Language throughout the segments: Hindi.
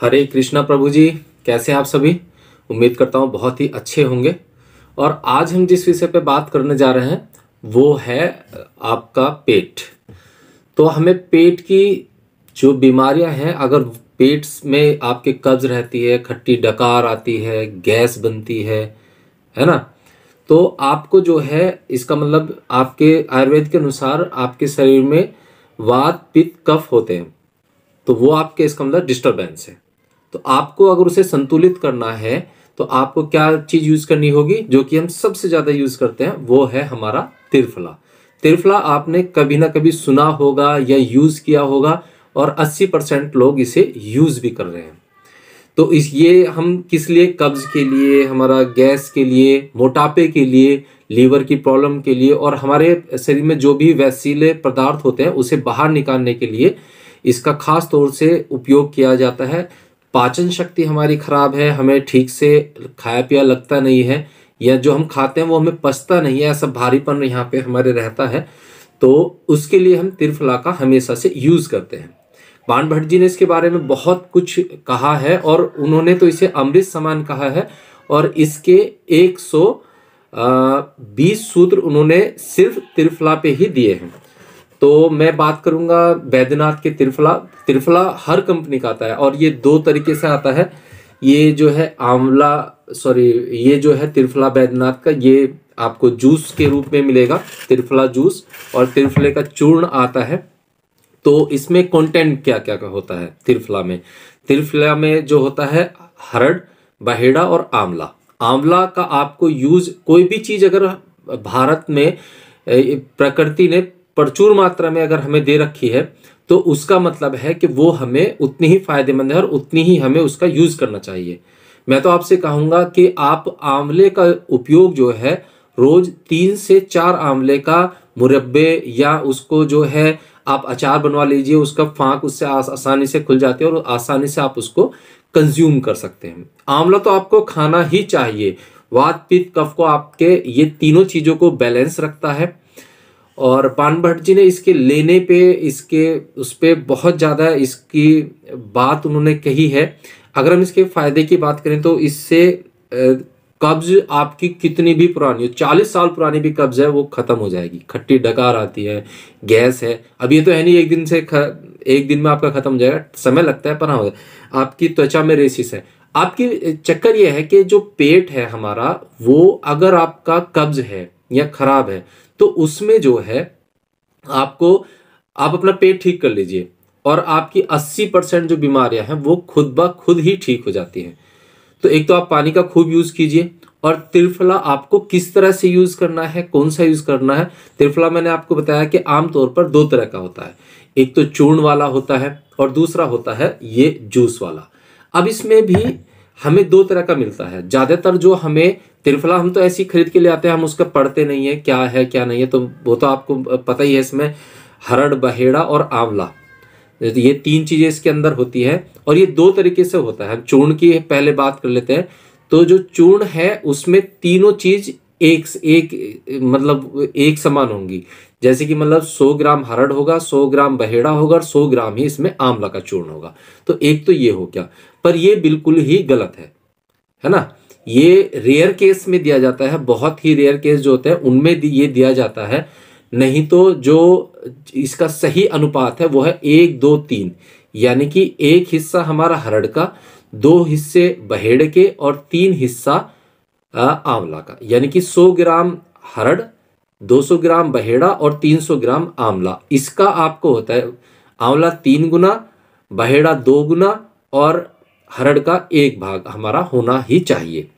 हरे कृष्णा प्रभु जी, कैसे हैं आप सभी। उम्मीद करता हूँ बहुत ही अच्छे होंगे। और आज हम जिस विषय पे बात करने जा रहे हैं वो है आपका पेट। तो हमें पेट की जो बीमारियां हैं, अगर पेट में आपके कब्ज रहती है, खट्टी डकार आती है, गैस बनती है ना, तो आपको जो है इसका मतलब आपके आयुर्वेद के अनुसार आपके शरीर में वात पित्त कफ होते हैं, तो वो आपके इसका मतलब डिस्टरबेंस है। तो आपको अगर उसे संतुलित करना है तो आपको क्या चीज यूज करनी होगी, जो कि हम सबसे ज्यादा यूज करते हैं, वो है हमारा त्रिफला। त्रिफला आपने कभी ना कभी सुना होगा या यूज किया होगा, और 80% लोग इसे यूज भी कर रहे हैं। तो ये हम किस लिए, कब्ज के लिए, हमारा गैस के लिए, मोटापे के लिए, लीवर की प्रॉब्लम के लिए, और हमारे शरीर में जो भी वैसीले पदार्थ होते हैं उसे बाहर निकालने के लिए इसका खास तौर से उपयोग किया जाता है। पाचन शक्ति हमारी खराब है, हमें ठीक से खाया पिया लगता नहीं है, या जो हम खाते हैं वो हमें पचता नहीं है, ऐसा भारीपन यहाँ पे हमारे रहता है, तो उसके लिए हम त्रिफला का हमेशा से यूज करते हैं। बाण भट्ट जी ने इसके बारे में बहुत कुछ कहा है, और उन्होंने तो इसे अमृत समान कहा है, और इसके 120 सूत्र उन्होंने सिर्फ त्रिफला पे ही दिए हैं। तो मैं बात करूंगा बैद्यनाथ के त्रिफला। त्रिफला हर कंपनी का आता है, और ये दो तरीके से आता है। ये जो है ये जो है त्रिफला बैद्यनाथ का, ये आपको जूस के रूप में मिलेगा, त्रिफला जूस, और त्रिफले का चूर्ण आता है। तो इसमें कंटेंट क्या क्या का होता है त्रिफला में। त्रिफला में जो होता है हरड़, बहेड़ा और आंवला। आंवला का आपको यूज, कोई भी चीज अगर भारत में प्रकृति ने प्रचुर मात्रा में अगर हमें दे रखी है, तो उसका मतलब है कि वो हमें उतनी ही फायदेमंद है और उतनी ही हमें उसका यूज करना चाहिए। मैं तो आपसे कहूंगा कि आप आंवले का उपयोग जो है रोज 3 से 4 आंवले का मुरब्बे, या उसको जो है आप अचार बनवा लीजिए, उसका फांक उससे आसानी से खुल जाती है और आसानी से आप उसको कंज्यूम कर सकते हैं। आंवला तो आपको खाना ही चाहिए। वात पित्त कफ को आपके ये तीनों चीजों को बैलेंस रखता है। और बाण भट्ट जी ने इसके लेने पे, इसके उस पे बहुत ज्यादा इसकी बात उन्होंने कही है। अगर हम इसके फायदे की बात करें तो इससे कब्ज आपकी कितनी भी पुरानी हो, 40 साल पुरानी भी कब्ज है, वो खत्म हो जाएगी। खट्टी डकार आती है, गैस है, अब ये तो है नहीं एक दिन में आपका खत्म हो जाएगा, समय लगता है, पर हाँ आपकी त्वचा में रेसिस है। आपकी चक्कर ये है कि जो पेट है हमारा, वो अगर आपका कब्ज है या खराब है, तो उसमें जो है आपको, आप अपना पेट ठीक कर लीजिए और आपकी 80% जो बीमारियां हैं वो खुद ब खुद ही ठीक हो जाती हैं। तो एक तो आप पानी का खूब यूज कीजिए। और त्रिफला आपको किस तरह से यूज करना है, कौन सा यूज करना है। त्रिफला मैंने आपको बताया कि आमतौर पर 2 तरह का होता है, एक तो चूर्ण वाला होता है और दूसरा होता है ये जूस वाला। अब इसमें भी हमें 2 तरह का मिलता है। ज्यादातर जो हमें त्रिफला, हम तो ऐसी खरीद के ले आते हैं, हम उसका पढ़ते नहीं है क्या है क्या नहीं है, तो वो तो आपको पता ही है। इसमें हरड़, बहेड़ा और आंवला, ये 3 चीजें इसके अंदर होती है, और ये 2 तरीके से होता है। हम चूर्ण की पहले बात कर लेते हैं। तो जो चूर्ण है उसमें तीनों चीज एक समान होंगी। जैसे कि मतलब 100 ग्राम हरड़ होगा, 100 ग्राम बहेड़ा होगा और 100 ग्राम ही इसमें आंवला का चूर्ण होगा। तो एक तो ये हो गया, पर ये बिल्कुल ही गलत है ना। ये रेयर केस में दिया जाता है, बहुत ही रेयर केस जो होते हैं उनमें ये दिया जाता है। नहीं तो जो इसका सही अनुपात है वो है 1, 2, 3, यानी कि 1 हिस्सा हमारा हरड़ का, 2 हिस्से बहेड़ के और 3 हिस्सा आंवला का। यानी कि 100 ग्राम हरड़, 200 ग्राम बहेड़ा और 300 ग्राम आंवला। इसका आपको होता है आंवला 3 गुना, बहेड़ा 2 गुना और हरड़ का 1 भाग हमारा होना ही चाहिए।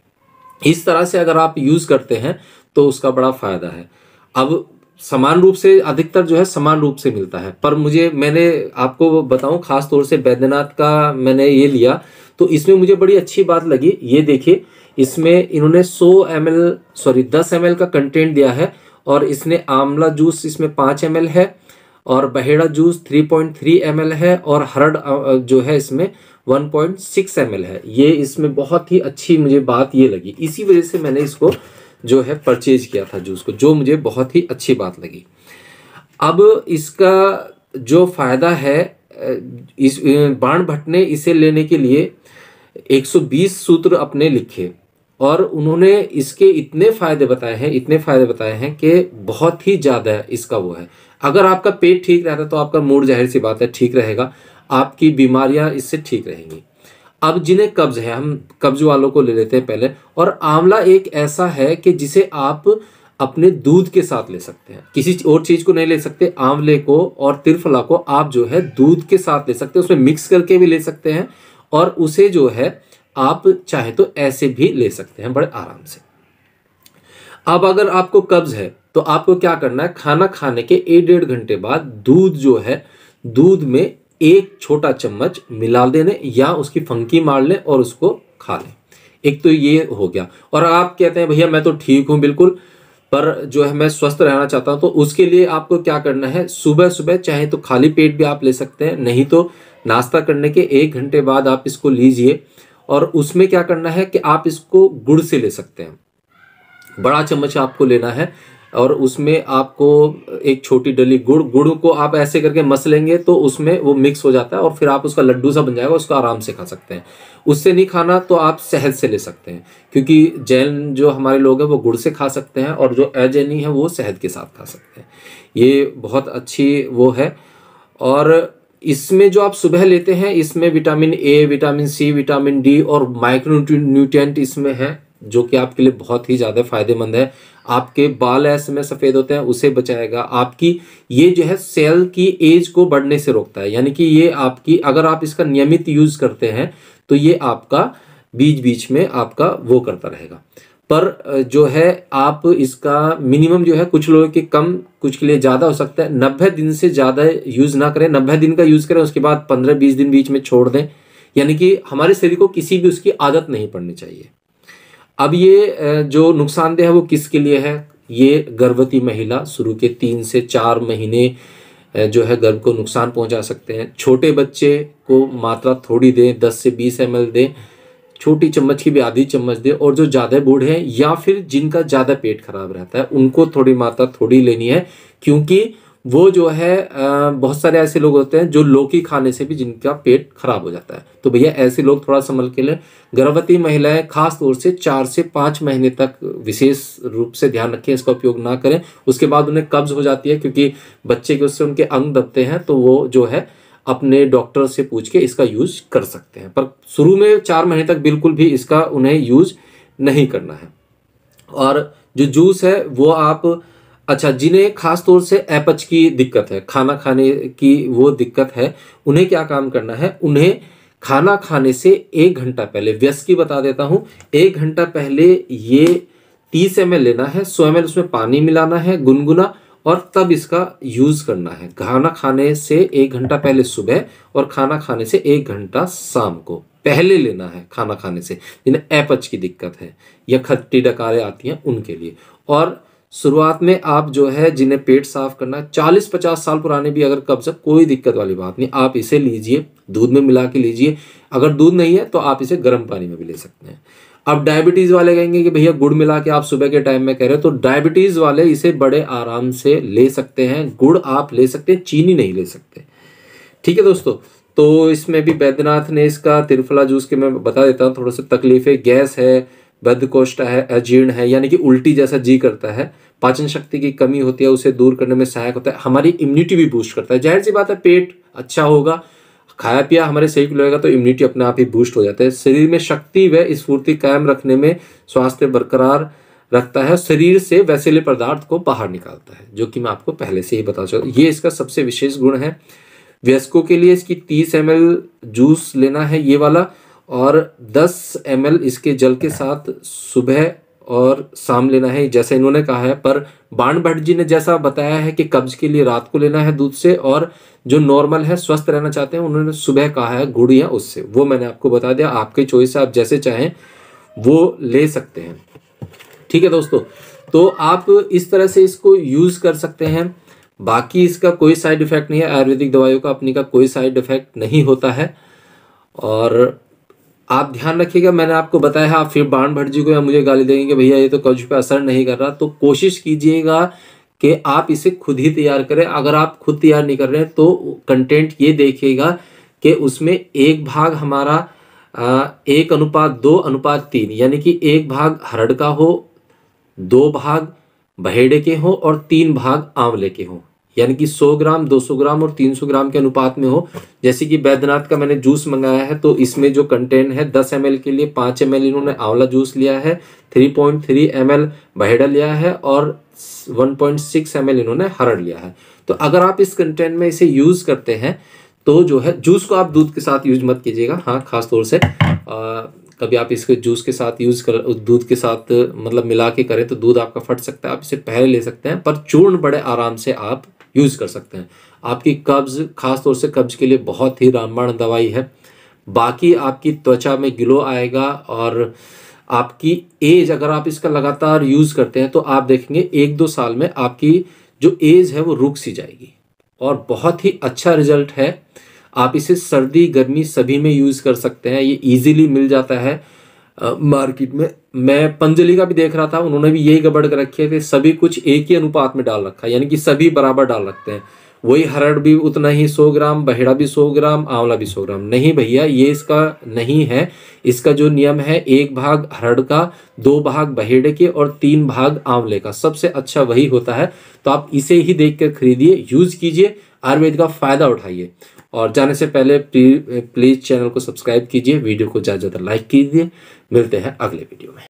इस तरह से अगर आप यूज करते हैं तो उसका बड़ा फायदा है। अब समान रूप से, अधिकतर जो है समान रूप से मिलता है, पर मैंने आपको बताऊं, खास तौर से बैद्यनाथ का मैंने ये लिया, तो इसमें मुझे बड़ी अच्छी बात लगी। ये देखिए, इसमें इन्होंने 10 ml का कंटेंट दिया है, और इसने आंवला जूस इसमें 5 ml है, और बहेड़ा जूस 3.3 ml है, और हरड़ जो है इसमें 1.6 ml है। ये इसमें बहुत ही अच्छी मुझे बात ये लगी, इसी वजह से मैंने इसको जो है परचेज किया था जूस को, जो मुझे बहुत ही अच्छी बात लगी। अब इसका जो फायदा है इस बाण भट्ट ने इसे लेने के लिए 120 सूत्र अपने लिखे और उन्होंने इसके इतने फायदे बताए हैं कि बहुत ही ज्यादा इसका वो है। अगर आपका पेट ठीक रहता है तो आपका मूड जाहिर सी बात है ठीक रहेगा, आपकी बीमारियां इससे ठीक रहेंगी। अब जिन्हें कब्ज है, हम कब्ज वालों को ले लेते हैं पहले। और आंवला एक ऐसा है कि जिसे आप अपने दूध के साथ ले सकते हैं, किसी और चीज को नहीं ले सकते। आंवले को और त्रिफला को आप जो है दूध के साथ ले सकते हैं, उसमें मिक्स करके भी ले सकते हैं और उसे जो है आप चाहे तो ऐसे भी ले सकते हैं बड़े आराम से। अब अगर आपको कब्ज है तो आपको क्या करना है, खाना खाने के 1-1.5 घंटे बाद दूध जो है, दूध में 1 छोटा चम्मच मिला देने या उसकी फंकी मार लें और उसको खा लें। एक तो ये हो गया। और आप कहते हैं भैया मैं तो ठीक हूं बिल्कुल, पर जो है मैं स्वस्थ रहना चाहता हूं, तो उसके लिए आपको क्या करना है, सुबह सुबह चाहे तो खाली पेट भी आप ले सकते हैं, नहीं तो नाश्ता करने के 1 घंटे बाद आप इसको लीजिए। और उसमें क्या करना है कि आप इसको गुड़ से ले सकते हैं, बड़ा चम्मच आपको लेना है और उसमें आपको एक छोटी डली गुड़ को आप ऐसे करके मस लेंगे तो उसमें वो मिक्स हो जाता है और फिर आप उसका लड्डू सा बन जाएगा, उसको आराम से खा सकते हैं। उससे नहीं खाना तो आप शहद से ले सकते हैं, क्योंकि जैन जो हमारे लोग हैं वो गुड़ से खा सकते हैं और जो अजैनी है वो शहद के साथ खा सकते हैं। ये बहुत अच्छी वो है। और इसमें जो आप सुबह लेते हैं इसमें vitamin A, vitamin C, vitamin D और माइक्रो न्यूट्रिएंट इसमें है, जो कि आपके लिए बहुत ही ज्यादा फायदेमंद है। आपके बाल ऐसे में सफेद होते हैं उसे बचाएगा, आपकी ये जो है सेल की एज को बढ़ने से रोकता है। यानी कि ये आपकी, अगर आप इसका नियमित यूज करते हैं तो ये आपका बीच बीच में आपका वो करता रहेगा। पर जो है आप इसका मिनिमम जो है, कुछ लोगों के कम, कुछ के लिए ज्यादा हो सकता है। 90 दिन से ज्यादा यूज ना करें, 90 दिन का यूज करें, उसके बाद 15-20 दिन बीच में छोड़ दें। यानी कि हमारे शरीर को किसी भी उसकी आदत नहीं पड़नी चाहिए। अब ये जो नुकसानदेह है वो किसके लिए है, ये गर्भवती महिला शुरू के 3 से 4 महीने जो है गर्भ को नुकसान पहुंचा सकते हैं। छोटे बच्चे को मात्रा थोड़ी दें, 10 से 20 ml दें, छोटी चम्मच की भी आधी चम्मच दें। और जो ज्यादा बूढ़े हैं या फिर जिनका ज्यादा पेट खराब रहता है उनको थोड़ी मात्रा थोड़ी लेनी है, क्योंकि वो जो है बहुत सारे ऐसे लोग होते हैं जो लौकी खाने से भी जिनका पेट खराब हो जाता है। तो भैया ऐसे लोग थोड़ा संभल के लें। गर्भवती महिलाएं खास तौर से 4 से 5 महीने तक विशेष रूप से ध्यान रखें, इसका उपयोग ना करें। उसके बाद उन्हें कब्ज हो जाती है, क्योंकि बच्चे के उससे उनके अंग दबते हैं, तो वो जो है अपने डॉक्टर से पूछ के इसका यूज कर सकते हैं। पर शुरू में 4 महीने तक बिल्कुल भी इसका उन्हें यूज नहीं करना है। और जो जूस है वो आप, अच्छा, जिन्हें खास तौर से अपच की दिक्कत है, खाना खाने की वो दिक्कत है, उन्हें क्या काम करना है, उन्हें खाना खाने से 1 घंटा पहले, व्यस्क की बता देता हूं, 1 घंटा पहले ये 30 ml लेना है, 100 ml उसमें पानी मिलाना है गुनगुना, और तब इसका यूज करना है। खाना खाने से 1 घंटा पहले सुबह और खाना खाने से 1 घंटा शाम को पहले लेना है, खाना खाने से, जिन्हें अपच की दिक्कत है या खट्टी डकारें आती हैं उनके लिए। और शुरुआत में आप जो है जिन्हें पेट साफ करना है, 40-50 साल पुराने भी अगर कब्ज है, कोई दिक्कत वाली बात नहीं, आप इसे लीजिए, दूध में मिला के लीजिए। अगर दूध नहीं है तो आप इसे गर्म पानी में भी ले सकते हैं। अब डायबिटीज वाले कहेंगे कि भैया गुड़ मिला के आप सुबह के टाइम में कह रहे हो, तो डायबिटीज वाले इसे बड़े आराम से ले सकते हैं। गुड़ आप ले सकते हैं, चीनी नहीं ले सकते। ठीक है दोस्तों, तो इसमें भी बैद्यनाथ ने इसका त्रिफला जूस के मैं बता देता हूँ। थोड़ा सा तकलीफें, गैस है, बद्धकोष्ठा है, अजीर्ण है, यानी कि उल्टी जैसा जी करता है, पाचन शक्ति की कमी होती है, उसे दूर करने में सहायक होता है, हमारी इम्यूनिटी भी बूस्ट करता है। जाहिर सी बात है, पेट अच्छा होगा, खाया पिया हमारे सही को लगेगा तो इम्यूनिटी अपने आप ही बूस्ट हो जाता है। शरीर में शक्ति व स्फूर्ति कायम रखने में स्वास्थ्य बरकरार रखता है, शरीर से वैसेले पदार्थ को बाहर निकालता है, जो कि मैं आपको पहले से ही बता चुका हूं। ये इसका सबसे विशेष गुण है। वयस्कों के लिए इसकी 30 ml जूस लेना है ये वाला, और 10 ml इसके जल के साथ सुबह और शाम लेना है, जैसे इन्होंने कहा है। पर बाण भट्ट जी ने जैसा बताया है कि कब्ज के लिए रात को लेना है दूध से, और जो नॉर्मल है, स्वस्थ रहना चाहते हैं, उन्होंने सुबह कहा है गुड़ या उससे। वो मैंने आपको बता दिया, आपकी चॉइस है, आप जैसे चाहें वो ले सकते हैं। ठीक है दोस्तों, तो आप इस तरह से इसको यूज कर सकते हैं। बाकी इसका कोई साइड इफेक्ट नहीं है, आयुर्वेदिक दवाइयों का अपनी का कोई साइड इफेक्ट नहीं होता है। और आप ध्यान रखिएगा, मैंने आपको बताया है, आप फिर बाण भट्ट जी को या मुझे गाली देंगे कि भैया ये तो कब्ज पे असर नहीं कर रहा, तो कोशिश कीजिएगा कि आप इसे खुद ही तैयार करें। अगर आप खुद तैयार नहीं कर रहे हैं तो कंटेंट ये देखिएगा कि उसमें 1 भाग हमारा 1:2:3 यानी कि 1 भाग हरड़ का हो, 2 भाग बहेड़े के हो और 3 भाग आंवले के हो, यानी कि 100 ग्राम, 200 ग्राम और 300 ग्राम के अनुपात में हो। जैसे कि बैद्यनाथ का मैंने जूस मंगाया है तो इसमें जो कंटेंट है 10 ml के लिए 5 ml इन्होंने आंवला जूस लिया है, 3.3 ml बहेड़ा लिया है और 1.6 ml इन्होंने हरड़ लिया है। तो अगर आप इस कंटेंट में इसे यूज करते हैं तो जो है, जूस को आप दूध के साथ यूज मत कीजिएगा, हाँ खास तौर से कभी आप इसके जूस के साथ यूज कर, दूध के साथ मतलब मिला के करें तो दूध आपका फट सकता है, आप इसे पहले ले सकते हैं, पर चूर्ण बड़े आराम से आप यूज कर सकते हैं। आपकी कब्ज, खास तौर से कब्ज के लिए बहुत ही रामबाण दवाई है। बाकी आपकी त्वचा में ग्लो आएगा और आपकी एज, अगर आप इसका लगातार यूज करते हैं तो आप देखेंगे 1-2 साल में आपकी जो एज है वो रुक सी जाएगी और बहुत ही अच्छा रिजल्ट है। आप इसे सर्दी गर्मी सभी में यूज कर सकते हैं, ये इजीली मिल जाता है मार्केट में। मैं पतंजलि का भी देख रहा था, उन्होंने भी यही गड़बड़ कर रखे थे, सभी कुछ एक ही अनुपात में डाल रखा है, यानी कि सभी बराबर डाल रखते हैं। वही हरड़ भी उतना ही 100 ग्राम, बहेड़ा भी 100 ग्राम, आंवला भी 100 ग्राम। नहीं भैया, ये इसका नहीं है। इसका जो नियम है 1 भाग हरड़ का, 2 भाग बहेड़े के और 3 भाग आंवले का, सबसे अच्छा वही होता है। तो आप इसे ही देख कर खरीदिए, यूज कीजिए, आयुर्वेद का फायदा उठाइए। और जाने से पहले प्लीज चैनल को सब्सक्राइब कीजिए, वीडियो को ज़्यादा से ज़्यादा लाइक कीजिए। मिलते हैं अगले वीडियो में।